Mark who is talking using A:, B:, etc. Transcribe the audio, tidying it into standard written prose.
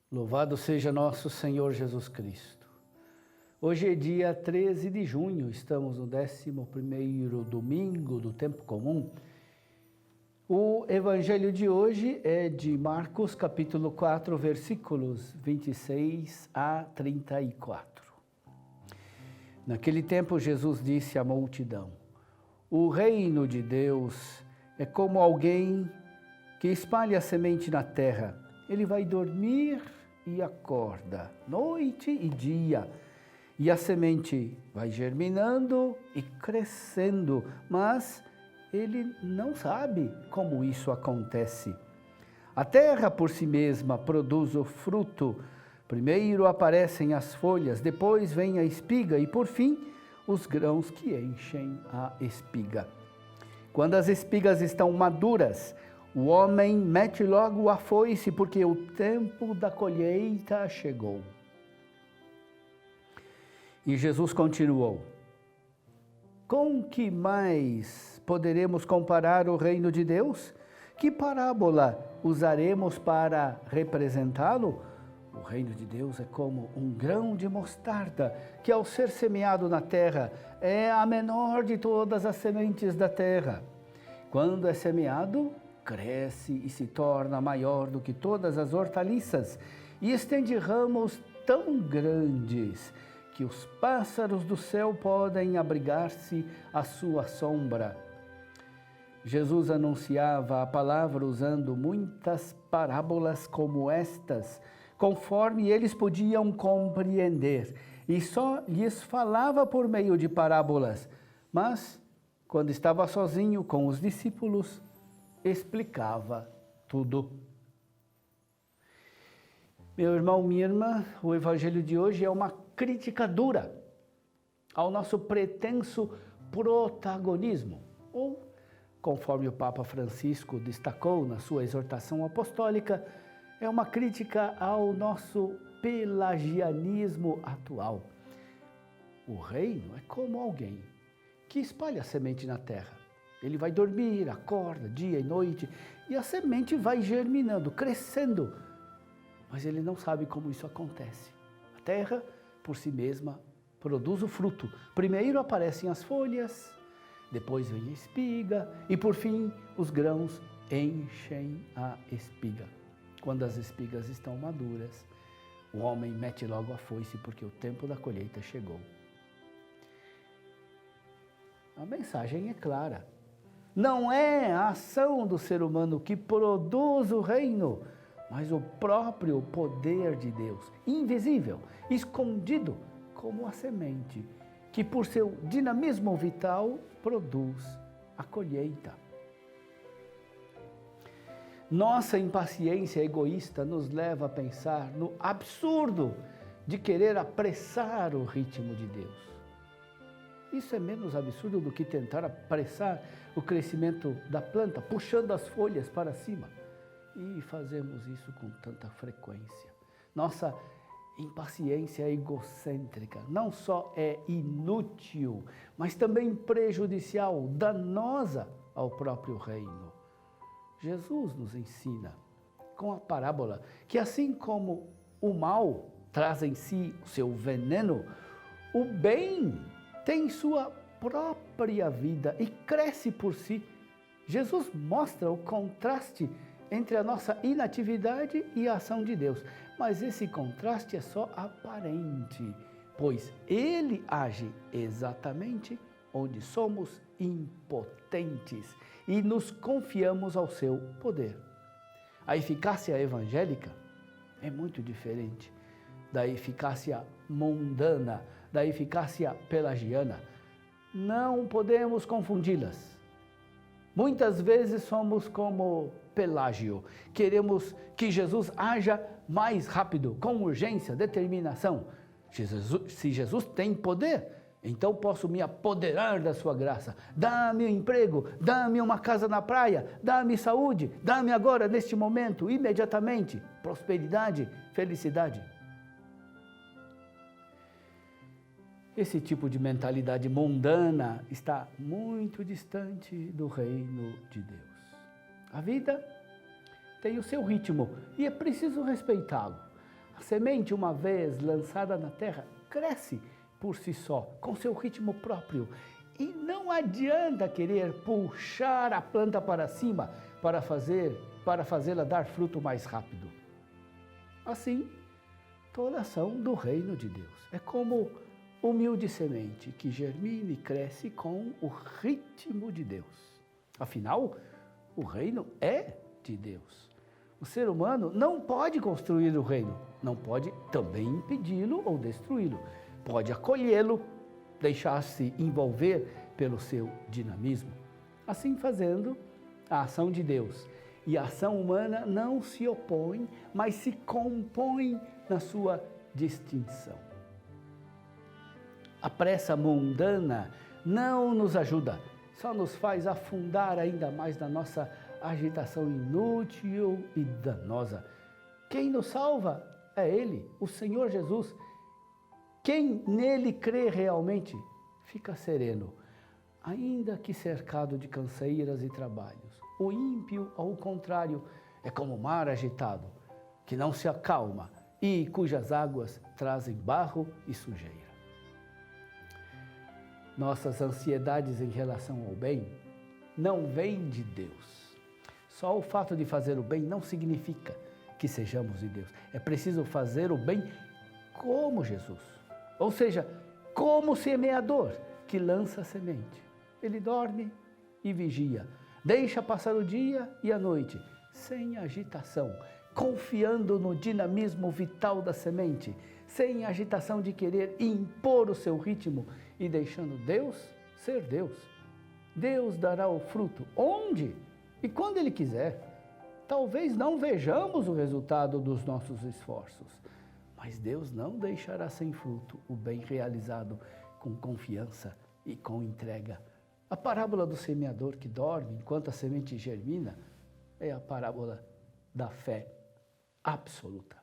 A: Louvado seja nosso Senhor Jesus Cristo. Hoje é dia 13 de junho, estamos no 11º domingo do tempo comum. O evangelho de hoje é de Marcos, capítulo 4, versículos 26 a 34. Naquele tempo, Jesus disse à multidão: o reino de Deus é como alguém que espalha a semente na terra. Ele vai dormir e acorda, noite e dia, e a semente vai germinando e crescendo, mas ele não sabe como isso acontece. A terra por si mesma produz o fruto. Primeiro aparecem as folhas, depois vem a espiga e, por fim, os grãos que enchem a espiga. Quando as espigas estão maduras, o homem mete logo a foice, porque o tempo da colheita chegou. E Jesus continuou: com que mais poderemos comparar o reino de Deus? Que parábola usaremos para representá-lo? O reino de Deus é como um grão de mostarda, que ao ser semeado na terra, é a menor de todas as sementes da terra. Quando é semeado, cresce e se torna maior do que todas as hortaliças, e estende ramos tão grandes que os pássaros do céu podem abrigar-se à sua sombra. Jesus anunciava a palavra usando muitas parábolas como estas, conforme eles podiam compreender, e só lhes falava por meio de parábolas. Mas, quando estava sozinho com os discípulos, explicava tudo. Meu irmão, minha irmã, o evangelho de hoje é uma crítica dura ao nosso pretenso protagonismo, ou, conforme o Papa Francisco destacou na sua exortação apostólica, é uma crítica ao nosso pelagianismo atual. O reino é como alguém que espalha a semente na terra. Ele vai dormir, acorda, dia e noite, e a semente vai germinando, crescendo. Mas ele não sabe como isso acontece. A terra, por si mesma, produz o fruto. Primeiro aparecem as folhas, depois vem a espiga, e por fim, os grãos enchem a espiga. Quando as espigas estão maduras, o homem mete logo a foice, porque o tempo da colheita chegou. A mensagem é clara. Não é a ação do ser humano que produz o reino, mas o próprio poder de Deus, invisível, escondido como a semente, que por seu dinamismo vital produz a colheita. Nossa impaciência egoísta nos leva a pensar no absurdo de querer apressar o ritmo de Deus. Isso é menos absurdo do que tentar apressar o crescimento da planta, puxando as folhas para cima. E fazemos isso com tanta frequência. Nossa impaciência egocêntrica não só é inútil, mas também prejudicial, danosa ao próprio reino. Jesus nos ensina, com a parábola, que assim como o mal traz em si o seu veneno, o bem tem sua própria vida e cresce por si. Jesus mostra o contraste entre a nossa inatividade e a ação de Deus. Mas esse contraste é só aparente, pois Ele age exatamente onde somos impotentes e nos confiamos ao seu poder. A eficácia evangélica é muito diferente da eficácia mundana, da eficácia pelagiana. Não podemos confundi-las. Muitas vezes somos como Pelágio. Queremos que Jesus haja mais rápido, com urgência, determinação. Se Jesus tem poder, então posso me apoderar da sua graça. Dá-me um emprego, dá-me uma casa na praia, dá-me saúde, dá-me agora, neste momento, imediatamente, prosperidade, felicidade. Esse tipo de mentalidade mundana está muito distante do reino de Deus. A vida tem o seu ritmo e é preciso respeitá-lo. A semente, uma vez lançada na terra, cresce por si só, com seu ritmo próprio. E não adianta querer puxar a planta para cima para fazê-la dar fruto mais rápido. Assim, toda ação do reino de Deus é como humilde semente que germina e cresce com o ritmo de Deus. Afinal, o reino é de Deus. O ser humano não pode construir o reino, não pode também impedi-lo ou destruí-lo. Pode acolhê-lo, deixar-se envolver pelo seu dinamismo. Assim fazendo, a ação de Deus e a ação humana não se opõem, mas se compõem na sua distinção. A pressa mundana não nos ajuda, só nos faz afundar ainda mais na nossa agitação inútil e danosa. Quem nos salva é Ele, o Senhor Jesus. Quem nele crê realmente fica sereno, ainda que cercado de canseiras e trabalhos. O ímpio, ao contrário, é como o mar agitado, que não se acalma e cujas águas trazem barro e sujeira. Nossas ansiedades em relação ao bem não vêm de Deus. Só o fato de fazer o bem não significa que sejamos de Deus. É preciso fazer o bem como Jesus. Ou seja, como o semeador que lança a semente. Ele dorme e vigia, deixa passar o dia e a noite, sem agitação, confiando no dinamismo vital da semente, sem agitação de querer impor o seu ritmo e deixando Deus ser Deus. Deus dará o fruto onde e quando Ele quiser. Talvez não vejamos o resultado dos nossos esforços, mas Deus não deixará sem fruto o bem realizado com confiança e com entrega. A parábola do semeador que dorme enquanto a semente germina é a parábola da fé absoluta.